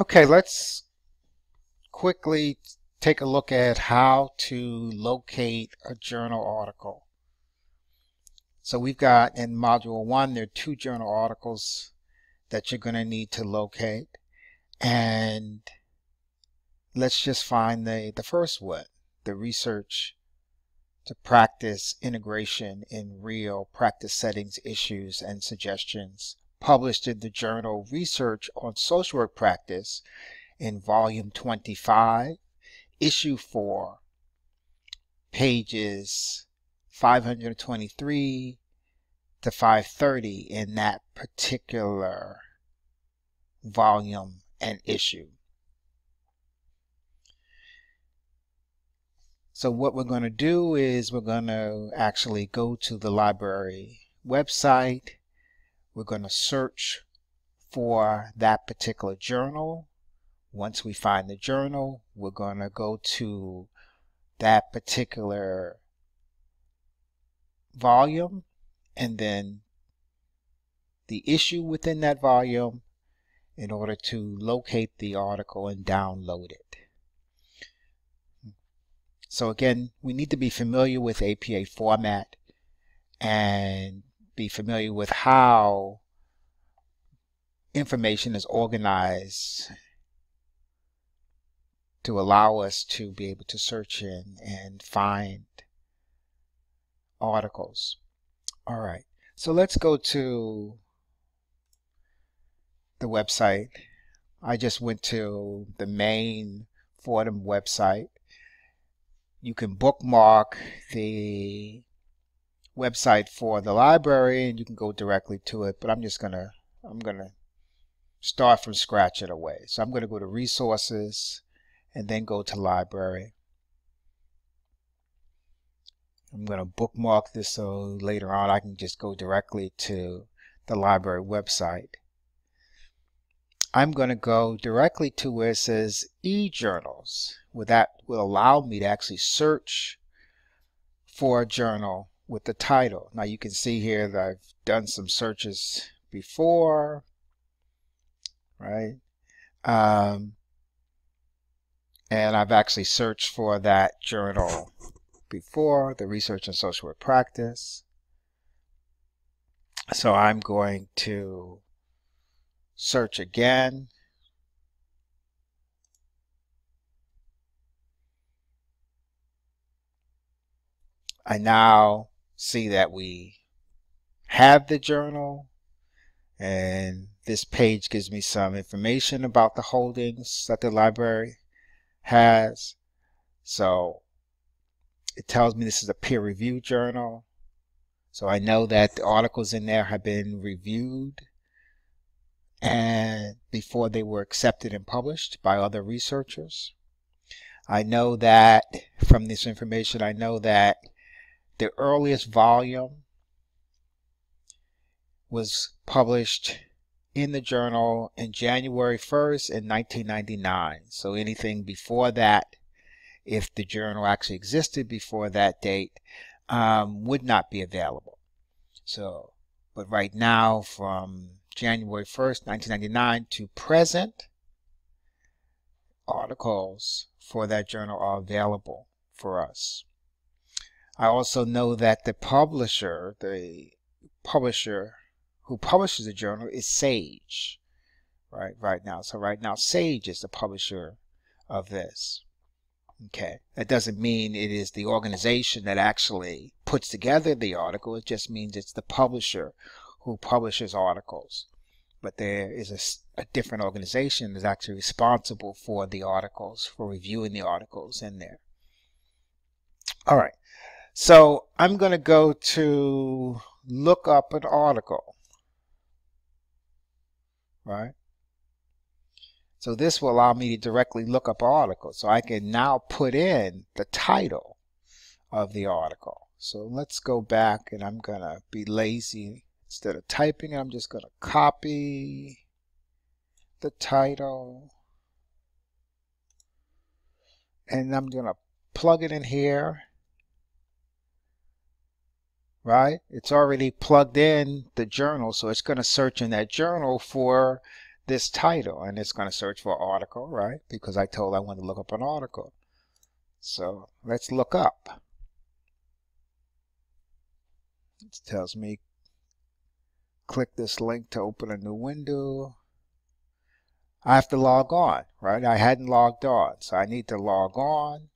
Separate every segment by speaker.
Speaker 1: Okay, let's quickly take a look at how to locate a journal article. So we've got in Module 1, there are 2 journal articles that you're going to need to locate. And let's just find the first one, the Research to Practice Integration in Real Practice Settings, Issues, and Suggestions, published in the journal Research on Social Work Practice in Volume 25, Issue 4, pages 523 to 530 in that particular volume and issue. So what we're going to do is we're going to actually go to the library website. We're going to search for that particular journal. Once we find the journal, we're going to go to that particular volume and then the issue within that volume in order to locate the article and download it. So again, we need to be familiar with APA format and be familiar with how information is organized to allow us to be able to search in and find articles. All right, so let's go to the website. I just went to the main Forham website. You can bookmark the website for the library and you can go directly to it, but I'm gonna start from scratch in a way. So I'm going to go to Resources and then go to Library. I'm going to bookmark this so later on I can just go directly to the library website. I'm going to go directly to where it says e-journals, where that will allow me to actually search for a journal with the title. Now you can see here that I've done some searches before, right? And I've actually searched for that journal before, the Research on Social Work Practice. So I'm going to search again. I now see that we have the journal, and this page gives me some information about the holdings that the library has. So it tells me this is a peer-reviewed journal. So I know that the articles in there have been reviewed and before they were accepted and published by other researchers. I know that from this information, I know that the earliest volume was published in the journal in January 1st in 1999. So anything before that, if the journal actually existed before that date, would not be available. So, but right now, from January 1st, 1999 to present, articles for that journal are available for us. I also know that the publisher who publishes the journal is Sage, right now. So right now, Sage is the publisher of this. Okay, that doesn't mean it is the organization that actually puts together the article. It just means it's the publisher who publishes articles. But there is a different organization that's actually responsible for the articles, for reviewing the articles in there. All right, so I'm going to go to look up an article, right? So this will allow me to directly look up articles. So I can now put in the title of the article. So let's go back, and I'm going to be lazy. Instead of typing it, I'm just going to copy the title. And I'm going to plug it in here. Right? It's already plugged in the journal, so it's going to search in that journal for this title, and it's going to search for article, right? Because I told I wanted to look up an article. So let's look up. It tells me click this link to open a new window. I have to log on, right? I hadn't logged on, so I need to log on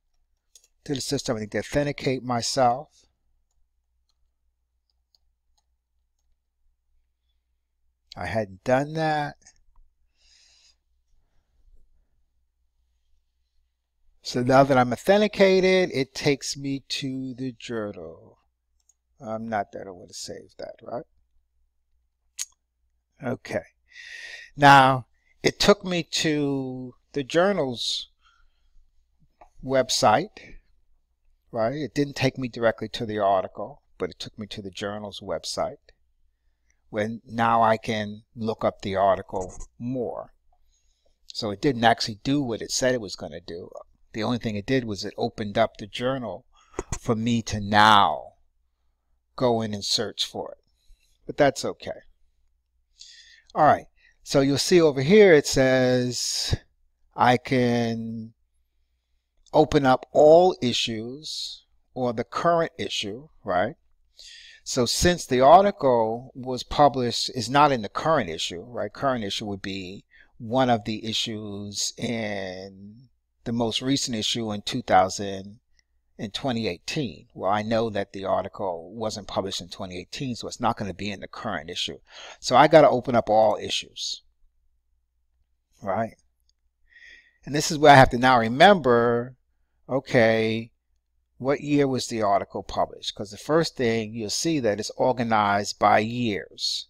Speaker 1: to the system. I need to authenticate myself. I hadn't done that. So now that I'm authenticated, it takes me to the journal. Not that I would have saved that, right? Okay. Now, it took me to the journal's website, right? It didn't take me directly to the article, but it took me to the journal's website. When now I can look up the article more. So it didn't actually do what it said it was going to do. The only thing it did was it opened up the journal for me to now go in and search for it. But that's okay. All right. So you'll see over here it says I can open up all issues or the current issue, right? So since the article was published, is not in the current issue, right? Current issue would be one of the issues in the most recent issue in 2018. Well, I know that the article wasn't published in 2018, so it's not going to be in the current issue. So I got to open up all issues, right? And this is where I have to now remember, okay, what year was the article published? Because the first thing you'll see that it's organized by years.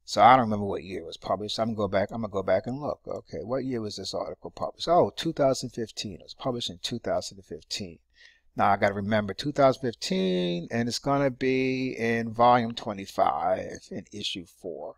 Speaker 1: So I don't remember what year it was published. I'm gonna go back and look. Okay, what year was this article published? Oh, 2015. It was published in 2015. Now I got to remember 2015, and it's gonna be in volume 25 in issue 4.